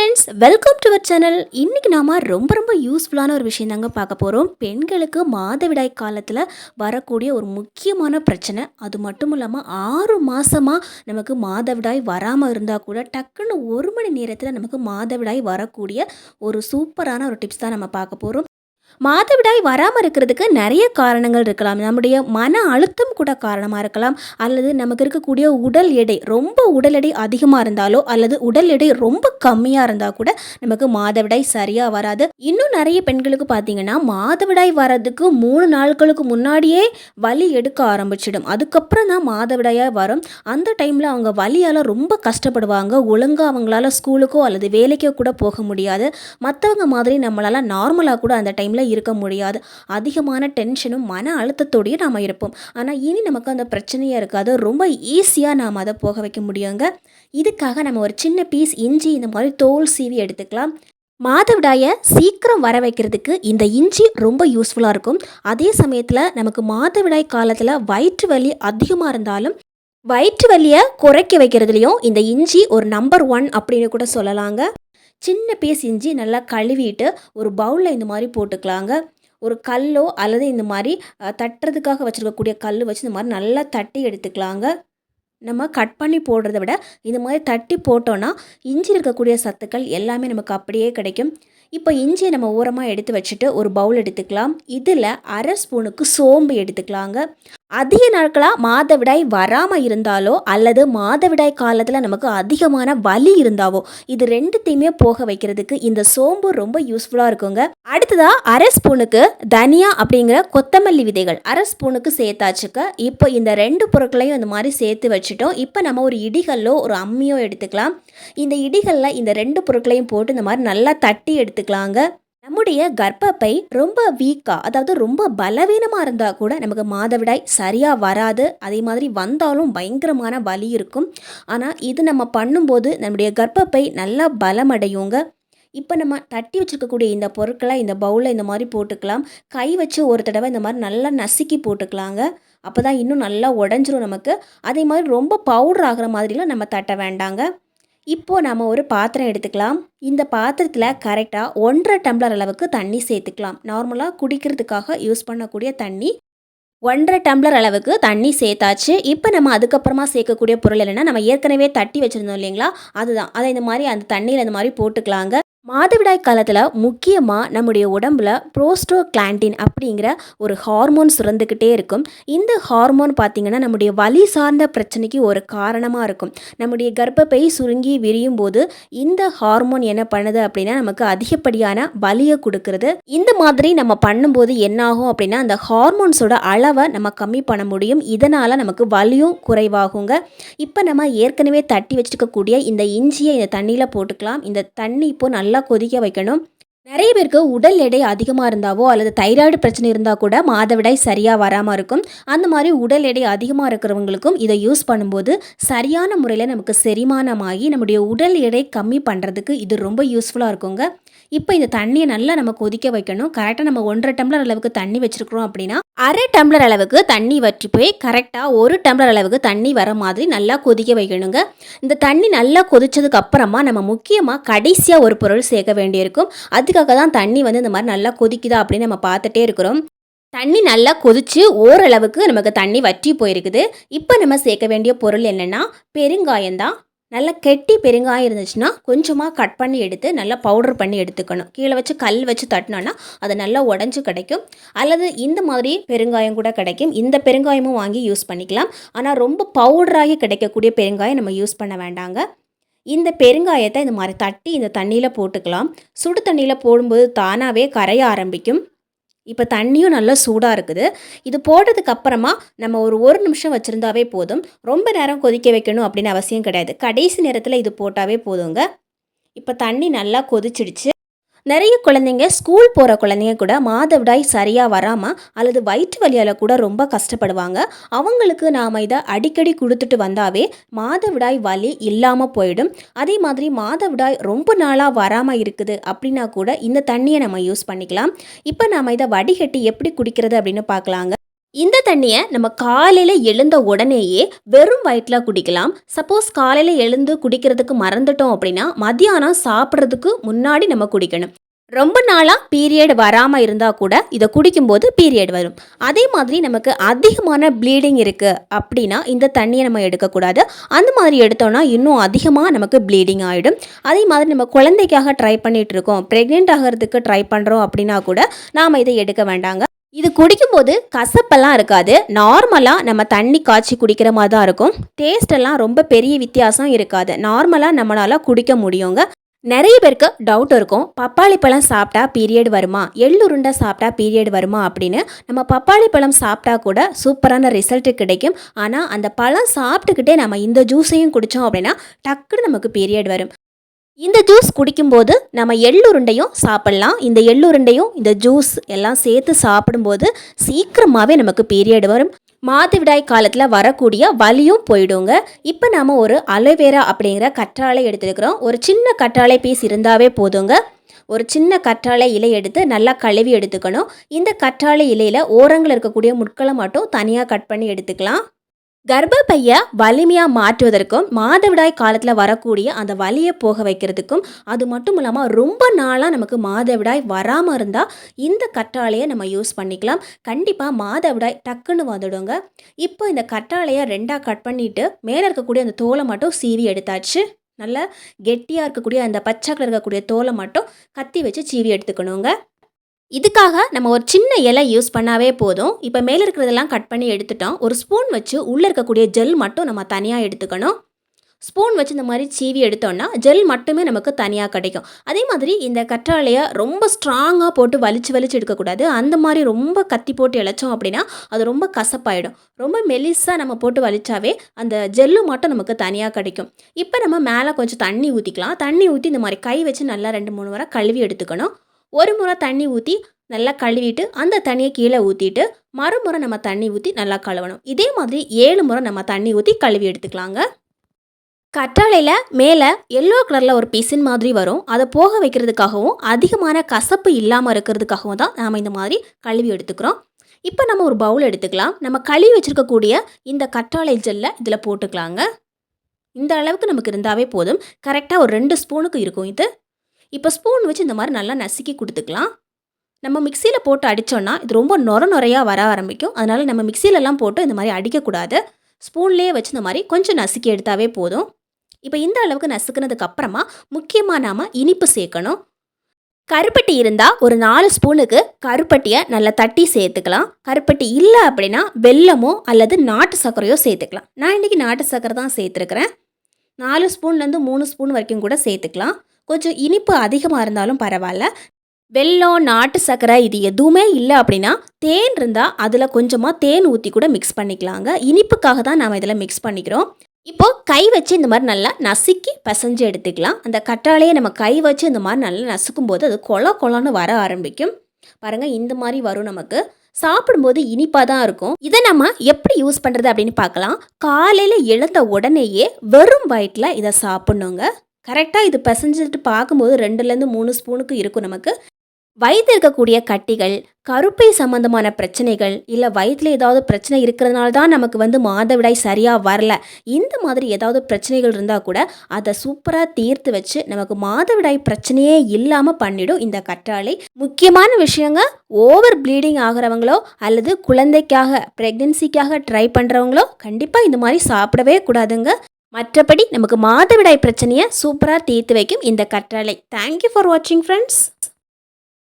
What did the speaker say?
Friends, welcome to our channel. இன்றைக்கி நாம் ரொம்ப யூஸ்ஃபுல்லான ஒரு விஷயம் தாங்க பார்க்க போகிறோம். பெண்களுக்கு மாதவிடாய் காலத்தில் வரக்கூடிய ஒரு முக்கியமான பிரச்சனை. அது மட்டும் இல்லாமல் 6 மாதமாக நமக்கு மாதவிடாய் வராமல் இருந்தால் கூட டக்குன்னு 1 மணி நேரத்தில் நமக்கு மாதவிடாய் வரக்கூடிய ஒரு சூப்பரான ஒரு டிப்ஸ் தான் நம்ம பார்க்க போகிறோம். மாதவிடாய் வராமல் இருக்கிறதுக்கு நிறைய காரணங்கள் இருக்கலாம். நம்முடைய மன அழுத்தம் கூட காரணமாக இருக்கலாம். அல்லது நமக்கு இருக்கக்கூடிய உடல் எடை உடல் எடை அதிகமாக இருந்தாலோ அல்லது உடல் எடை ரொம்ப கம்மியாக இருந்தால் கூட நமக்கு மாதவிடாய் சரியாக வராது. இன்னும் நிறைய பெண்களுக்கு பார்த்தீங்கன்னா மாதவிடாய் வர்றதுக்கு 3 நாட்களுக்கு முன்னாடியே வலி எடுக்க ஆரம்பிச்சிடும். அதுக்கப்புறம் தான் மாதவிடாயாக வரும். அந்த டைமில் அவங்க வலியால் ரொம்ப கஷ்டப்படுவாங்க. ஒழுங்காக அவங்களால ஸ்கூலுக்கோ அல்லது வேலைக்கோ கூட போக முடியாது. மற்றவங்க மாதிரி நம்மளால் நார்மலாக கூட அந்த டைமில் இருக்க முடியாது. அதிகமான டென்ஷனும் மன அழுத்தத்தோடையும் நாம் இருப்போம். ஆனால் இனி நமக்கு அந்த பிரச்சனையே இருக்காது. ரொம்ப ஈஸியாக நாம் அதை போக வைக்க முடியுங்க. இதுக்காக நம்ம ஒரு சின்ன பீஸ் இஞ்சி இந்த மாதிரி தோல் சீவி எடுத்துக்கலாம். மாதவிடாயை சீக்கிரம் வர வைக்கிறதுக்கு இந்த இஞ்சி ரொம்ப யூஸ்ஃபுல்லாக இருக்கும். அதே சமயத்தில் நமக்கு மாதவிடாய் காலத்தில் வயிற்று வலி அதிகமாக இருந்தாலும் வயிற்று வலியை குறைக்க வைக்கிறதுலையும் இந்த இஞ்சி ஒரு நம்பர் 1 அப்படின்னு கூட சொல்லலாங்க. சின்ன பீஸ் இஞ்சி நல்லா கழுவிட்டு ஒரு பவுலில் இந்த மாதிரி போட்டுக்கலாங்க. ஒரு கல்லோ அல்லது இந்த மாதிரி தட்டுறதுக்காக வச்சுருக்கக்கூடிய கல் வச்சு இந்த மாதிரி நல்லா தட்டி எடுத்துக்கலாங்க. நம்ம கட் பண்ணி போடுறத விட இந்த மாதிரி தட்டி போட்டோன்னா இஞ்சி இருக்கக்கூடிய சத்துக்கள் எல்லாமே நமக்கு அப்படியே கிடைக்கும். இப்போ இஞ்சியை நம்ம ஓரமாக எடுத்து வச்சுட்டு ஒரு பவுல் எடுத்துக்கலாம். இதில் 1/2 ஸ்பூனுக்கு சோம்பு எடுத்துக்கலாங்க. அதிக நாட்களாக மாதவிடாய் வராமல் இருந்தாலோ அல்லது மாதவிடாய் காலத்தில் நமக்கு அதிகமான வலி இருந்தாவோ இது ரெண்டுத்தையுமே போக வைக்கிறதுக்கு இந்த சோம்பு ரொம்ப யூஸ்ஃபுல்லாக இருக்குங்க. அடுத்ததாக 1/2 ஸ்பூனுக்கு தனியா அப்படிங்கிற கொத்தமல்லி விதைகள் 1/2 ஸ்பூனுக்கு சேர்த்தாச்சுக்க. இப்போ இந்த 2 பொருட்களையும் இந்த மாதிரி சேர்த்து வச்சுட்டோம். இப்போ நம்ம ஒரு இடிகல்லோ ஒரு அம்மியோ எடுத்துக்கலாம். இந்த இடிகளில் இந்த 2 பொருட்களையும் போட்டு இந்த மாதிரி நல்லா தட்டி எடுத்துக்கலாங்க. நம்முடைய கர்ப்பப்பை ரொம்ப வீக்காக, அதாவது ரொம்ப பலவீனமாக இருந்தால் கூட நமக்கு மாதவிடாய் சரியாக வராது. அதே மாதிரி வந்தாலும் பயங்கரமான வலி இருக்கும். ஆனால் இது நம்ம பண்ணும்போது நம்முடைய கர்ப்பப்பை நல்லா பலமடையுங்க. இப்போ நம்ம தட்டி வச்சுருக்கக்கூடிய இந்த பொருட்களை இந்த பவுலில் இந்த மாதிரி போட்டுக்கலாம். கை வச்சு ஒரு தடவை இந்த மாதிரி நல்லா நசுக்கி போட்டுக்கலாங்க. அப்போ தான் இன்னும் நல்லா உடஞ்சிரும் நமக்கு. அதே மாதிரி ரொம்ப பவுடர் ஆகிற மாதிரிலாம் நம்ம தட்ட வேண்டாங்க. இப்போது நம்ம ஒரு பாத்திரம் எடுத்துக்கலாம். இந்த பாத்திரத்தில் கரெக்டாக 1.5 டம்ளர் அளவுக்கு தண்ணி சேர்த்துக்கலாம். நார்மலாக குடிக்கிறதுக்காக யூஸ் பண்ணக்கூடிய தண்ணி 1.5 டம்ளர் அளவுக்கு தண்ணி சேர்த்தாச்சு. இப்போ நம்ம அதுக்கப்புறமா சேர்க்கக்கூடிய பொருள் என்னென்னா, நம்ம ஏற்கனவே தட்டி வச்சுருந்தோம் இல்லைங்களா, அதுதான். அதை இந்த மாதிரி அந்த தண்ணியில் இந்த மாதிரி போட்டுக்கலாங்க. மாதவிடாய் காலத்தில் முக்கியமாக நம்முடைய உடம்புல ப்ரோஸ்டோக்ளாண்டின் அப்படிங்கிற ஒரு ஹார்மோன் சுரந்துக்கிட்டே இருக்கும். இந்த ஹார்மோன் பார்த்திங்கன்னா நம்முடைய வலி சார்ந்த பிரச்சனைக்கு ஒரு காரணமாக இருக்கும். நம்முடைய கர்ப்பப்பை சுருங்கி விரியும் போது இந்த ஹார்மோன் என்ன பண்ணுது அப்படின்னா நமக்கு அதிகப்படியான வலியை கொடுக்கறது. இந்த மாதிரி நம்ம பண்ணும்போது என்னாகும் அப்படின்னா அந்த ஹார்மோன்ஸோட அளவை நம்ம கம்மி பண்ண முடியும். இதனால் நமக்கு வலியும் குறைவாகுங்க. இப்போ நம்ம ஏற்கனவே தட்டி வச்சுருக்கக்கூடிய இந்த இஞ்சியை இந்த தண்ணியில் போட்டுக்கலாம். இந்த தண்ணி இப்போ நல்லா கொதிக்க வைக்கணும். நிறைய பேருக்கு உடல் எடை அதிகமாக இருந்தாவோ அல்லது தைராய்டு பிரச்சனை இருந்தால் கூட மாதவிடாய் சரியாக வராமல் இருக்கும். அந்த மாதிரி உடல் எடை அதிகமாக இருக்கிறவங்களுக்கும் இதை யூஸ் பண்ணும்போது சரியான முறையில் நமக்கு செரிமானமாகி நம்முடைய உடல் எடை கம்மி பண்ணுறதுக்கு இது ரொம்ப யூஸ்ஃபுல்லாக இருக்குங்க. இப்போ இந்த தண்ணியை நல்லா நம்ம கொதிக்க வைக்கணும். கரெக்டாக நம்ம 1.5 டம்ளர் அளவுக்கு தண்ணி வச்சுருக்கிறோம் அப்படின்னா 1/2 டம்ளர் அளவுக்கு தண்ணி வற்றி போய் கரெக்டாக 1 டம்ளர் அளவுக்கு தண்ணி வர மாதிரி நல்லா கொதிக்க வைக்கணுங்க. இந்த தண்ணி நல்லா கொதிச்சதுக்கு அப்புறமா நம்ம முக்கியமாக கடைசியாக ஒரு பொருள் சேர்க்க வேண்டியிருக்கும். அதுக்காக தான் தண்ணி இந்த மாதிரி நல்லா கொதிக்குதா அப்படின்னு நம்ம பார்த்துட்டே இருக்கிறோம். தண்ணி நல்லா கொதிச்சு ஓரளவுக்கு நமக்கு தண்ணி வற்றி போயிருக்குது. இப்போ நம்ம சேர்க்க வேண்டிய பொருள் என்னென்னா பெருங்காயம் தான். நல்லா கெட்டி பெருங்காயம் இருந்துச்சுன்னா கொஞ்சமாக கட் பண்ணி எடுத்து நல்லா பவுடர் பண்ணி எடுத்துக்கணும். கீழே வச்சு கல் வச்சு தட்டினோன்னா அது நல்லா உடஞ்சி கிடைக்கும். அல்லது இந்த மாதிரி பெருங்காயம் கூட கிடைக்கும். இந்த பெருங்காயமும் வாங்கி யூஸ் பண்ணிக்கலாம். ஆனால் ரொம்ப பவுடராகி கிடைக்கக்கூடிய பெருங்காயம் நம்ம யூஸ் பண்ண வேண்டாங்க. இந்த பெருங்காயத்தை இந்த மாதிரி தட்டி இந்த தண்ணியில் போட்டுக்கலாம். சுடு தண்ணியில் போடும்போது தானாகவே கரைய ஆரம்பிக்கும். இப்போ தண்ணியும் நல்லா சூடாக இருக்குது. இது போட்டதுக்கு அப்புறமா நம்ம ஒரு நிமிஷம் வச்சுருந்தாவே போதும். ரொம்ப நேரம் கொதிக்க வைக்கணும் அப்படின்னு அவசியம் கிடையாது. கடைசி நேரத்தில் இது போட்டாவே போதுங்க. இப்போ தண்ணி நல்லா கொதிச்சிடுச்சு. நிறைய குழந்தைங்க, ஸ்கூல் போகிற குழந்தைங்க கூட மாதவிடாய் சரியாக வராமல் அல்லது வயிற்று வலியால் கூட ரொம்ப கஷ்டப்படுவாங்க. அவங்களுக்கு நாம் இதை அடிக்கடி கொடுத்துட்டு வந்தாவே மாதவிடாய் வலி இல்லாமல் போயிடும். அதே மாதிரி மாதவிடாய் ரொம்ப நாளாக வராமல் இருக்குது அப்படின்னா கூட இந்த தண்ணியை நம்ம யூஸ் பண்ணிக்கலாம். இப்போ நாம் இதை வடிகட்டி எப்படி குடிக்கிறது அப்படின்னு பார்க்கலாங்க. இந்த தண்ணியை நம்ம காலையில் எழுந்த உடனேயே வெறும் வயிற்றில் குடிக்கலாம். சப்போஸ் காலையில் எழுந்து குடிக்கிறதுக்கு மறந்துட்டோம் அப்படின்னா மத்தியானம் சாப்பிட்றதுக்கு முன்னாடி நம்ம குடிக்கணும். ரொம்ப நாளாக பீரியட் வராமல் இருந்தால் கூட இதை குடிக்கும்போது பீரியட் வரும். அதே மாதிரி நமக்கு அதிகமான ப்ளீடிங் இருக்குது அப்படின்னா இந்த தண்ணியை நம்ம எடுக்கக்கூடாது. அந்த மாதிரி எடுத்தோன்னா இன்னும் அதிகமாக நமக்கு ப்ளீடிங் ஆகிடும். அதே மாதிரி நம்ம குழந்தைக்காக ட்ரை பண்ணிகிட்டு இருக்கோம், ப்ரெக்னென்ட் ஆகிறதுக்கு ட்ரை பண்ணுறோம் அப்படின்னா கூட நாம் இதை எடுக்க வேண்டாங்க. இது குடிக்கும்போது கசப்பெல்லாம் இருக்காது. நார்மலாக நம்ம தண்ணி காய்ச்சி குடிக்கிற மாதிரி தான் இருக்கும். டேஸ்டெல்லாம் ரொம்ப பெரிய வித்தியாசம் இருக்காது. நார்மலாக நம்மளால் குடிக்க முடியுங்க. நிறைய பேருக்கு டவுட் இருக்கும், பப்பாளி பழம் சாப்பிட்டா பீரியட் வருமா, எள்ளுருண்டை சாப்பிட்டா பீரியட் வருமா அப்படின்னு. நம்ம பப்பாளி பழம் சாப்பிட்டா கூட சூப்பரான ரிசல்ட் கிடைக்கும். ஆனால் அந்த பழம் சாப்பிட்டுக்கிட்டே நம்ம இந்த ஜூஸையும் குடித்தோம் அப்படின்னா டக்குன்னு நமக்கு பீரியட் வரும். இந்த ஜூஸ் குடிக்கும்போது நம்ம எள்ளுருண்டையும் சாப்பிட்லாம். இந்த எள்ளுருண்டையும் இந்த ஜூஸ் எல்லாம் சேர்த்து சாப்பிடும்போது சீக்கிரமாகவே நமக்கு பீரியட் வரும். மாதவிடாய் காலத்தில் வரக்கூடிய வலியும் போயிடுங்க. இப்போ நாம் ஒரு அலோவேரா அப்படிங்கிற கற்றாழை எடுத்துருக்கிறோம். ஒரு சின்ன கற்றாழை பீஸ் இருந்தாவே போதுங்க. ஒரு சின்ன கற்றாழை இலை எடுத்து நல்லா கழுவி எடுத்துக்கணும். இந்த கற்றாழை இலையில் ஓரங்கள் இருக்கக்கூடிய முட்களை மட்டும் தனியாக கட் பண்ணி எடுத்துக்கலாம். கர்ப்பப்பையை வலிமையாக மாற்றுவதற்கும் மாதவிடாய் காலத்தில் வரக்கூடிய அந்த வலியை போக வைக்கிறதுக்கும், அது மட்டும் இல்லாமல் ரொம்ப நாளாக நமக்கு மாதவிடாய் வராமல் இருந்தால் இந்த கற்றாழையை நம்ம யூஸ் பண்ணிக்கலாம். கண்டிப்பாக மாதவிடாய் டக்குன்னு வந்துடுங்க. இப்போ இந்த கற்றாழையை ரெண்டாக கட் பண்ணிவிட்டு மேலே இருக்கக்கூடிய அந்த தோலை மட்டும் சீவி எடுத்தாச்சு. நல்லா கெட்டியாக இருக்கக்கூடிய அந்த பச்சை கலர் இருக்கக்கூடிய தோலை மட்டும் கத்தி வச்சு சீவி எடுத்துக்கணுங்க. இதுக்காக நம்ம ஒரு சின்ன இலை யூஸ் பண்ணாவே போதும். இப்போ மேலே இருக்கிறதெல்லாம் கட் பண்ணி எடுத்துட்டோம். ஒரு ஸ்பூன் வச்சு உள்ளே இருக்கக்கூடிய ஜெல் மட்டும் நம்ம தனியாக எடுத்துக்கணும். ஸ்பூன் வச்சு இந்த மாதிரி சீவி எடுத்தோன்னா ஜெல் மட்டுமே நமக்கு தனியாக கிடைக்கும். அதே மாதிரி இந்த கற்றாழையை ரொம்ப ஸ்ட்ராங்காக போட்டு வலிச்சு எடுக்கக்கூடாது. அந்த மாதிரி ரொம்ப கத்தி போட்டு இழைச்சோம் அப்படின்னா அது ரொம்ப கசப்பாயிடும். ரொம்ப மெலிசாக நம்ம போட்டு வலிச்சாவே அந்த ஜெல்லு மட்டும் நமக்கு தனியாக கிடைக்கும். இப்போ நம்ம மேலே கொஞ்சம் தண்ணி ஊற்றிக்கலாம். தண்ணி ஊற்றி இந்த மாதிரி கை வச்சு நல்லா 2-3 முறை கழுவி எடுத்துக்கணும். ஒரு முறை தண்ணி ஊற்றி நல்லா கழுவிட்டு அந்த தண்ணியை கீழே ஊற்றிட்டு மறுமுறை நம்ம தண்ணி ஊற்றி நல்லா கழுவணும். இதே மாதிரி 7 முறை நம்ம தண்ணி ஊற்றி கழுவி எடுத்துக்கலாங்க. கற்றாழையில் மேலே எல்லோ கலரில் ஒரு பிசின் மாதிரி வரும். அதை போக வைக்கிறதுக்காகவும் அதிகமான கசப்பு இல்லாமல் இருக்கிறதுக்காகவும் தான் நாம் இந்த மாதிரி கழுவி எடுத்துக்கிறோம். இப்போ நம்ம ஒரு பவுல் எடுத்துக்கலாம். நம்ம கழுவி வச்சுருக்கக்கூடிய இந்த கற்றாழை ஜெல்லை இதில் போட்டுக்கலாங்க. இந்த அளவுக்கு நமக்கு இருந்தாவே போதும். கரெக்டாக ஒரு 2 ஸ்பூனுக்கு இருக்கும் இது. இப்போ ஸ்பூன் வச்சு இந்த மாதிரி நல்லா நசுக்கி கொடுத்துக்கலாம். நம்ம மிக்சியில் போட்டு அடித்தோன்னா இது ரொம்ப நுரையாக வர ஆரம்பிக்கும். அதனால் நம்ம மிக்சியிலலாம் போட்டு இந்த மாதிரி அடிக்கக்கூடாது. ஸ்பூன்லேயே வச்சு இந்த மாதிரி கொஞ்சம் நசுக்கி எடுத்தாவே போதும். இப்போ இந்த அளவுக்கு நசுக்கினதுக்கு அப்புறமா முக்கியமாக நாம் இனிப்பு சேர்க்கணும். கருப்பட்டி இருந்தால் ஒரு 4 ஸ்பூனுக்கு கருப்பட்டியை நல்லா தட்டி சேர்த்துக்கலாம். கருப்பட்டி இல்லை அப்படின்னா வெல்லமோ அல்லது நாட்டு சர்க்கரையோ சேர்த்துக்கலாம். நான் இன்றைக்கி நாட்டு சர்க்கரை தான் சேர்த்துருக்குறேன். 4 ஸ்பூன்லேருந்து 3 ஸ்பூன் வரைக்கும் கூட சேர்த்துக்கலாம். கொஞ்சம் இனிப்பு அதிகமாக இருந்தாலும் பரவாயில்ல. வெல்லம், நாட்டு சர்க்கரை இது எதுவுமே இல்லை அப்படின்னா தேன் இருந்தால் அதில் கொஞ்சமாக தேன் ஊற்றி கூட மிக்ஸ் பண்ணிக்கலாங்க. இனிப்புக்காக தான் நாம் இதில் மிக்ஸ் பண்ணிக்கிறோம். இப்போது கை வச்சு இந்த மாதிரி நல்லா நசுக்கி பிசைஞ்சு எடுத்துக்கலாம். அந்த கற்றாழையை நம்ம கை வச்சு இந்த மாதிரி நல்லா நசுக்கும் போது அது கொலன்னு வர ஆரம்பிக்கும். பாருங்கள், இந்த மாதிரி வரும். நமக்கு சாப்பிடும்போது இனிப்பாக தான் இருக்கும். இதை நம்ம எப்படி யூஸ் பண்ணுறது அப்படின்னு பார்க்கலாம். காலையில் எழுந்த உடனேயே வெறும் வயிற்றில் இதை சாப்பிட்ணுங்க. கரெக்டாக இது பிசைஞ்சிட்டு பார்க்கும்போது 2லேருந்து 3 ஸ்பூனுக்கு இருக்கும். நமக்கு வயிற்றில் இருக்கக்கூடிய கட்டிகள், கருப்பை சம்மந்தமான பிரச்சனைகள், இல்லை வயிற்றில் ஏதாவது பிரச்சனை இருக்கிறதுனால தான் நமக்கு மாதவிடாய் சரியாக வரல, இந்த மாதிரி ஏதாவது பிரச்சனைகள் இருந்தால் கூட அதை சூப்பராக தீர்த்து வச்சு நமக்கு மாதவிடாய் பிரச்சனையே இல்லாமல் பண்ணிடும் இந்த கற்றாழை. முக்கியமான விஷயங்க, ஓவர் ப்ளீடிங் ஆகிறவங்களோ அல்லது குழந்தைக்காக ப்ரெக்னென்சிக்காக ட்ரை பண்ணுறவங்களோ கண்டிப்பாக இந்த மாதிரி சாப்பிடவே கூடாதுங்க. மற்றபடி நமக்கு மாதவிடாய் பிரச்சனையை சூப்பராக தீர்த்து வைக்கும் இந்த கற்றாழை. தேங்க்யூ ஃபார் வாட்சிங் ஃப்ரெண்ட்ஸ்.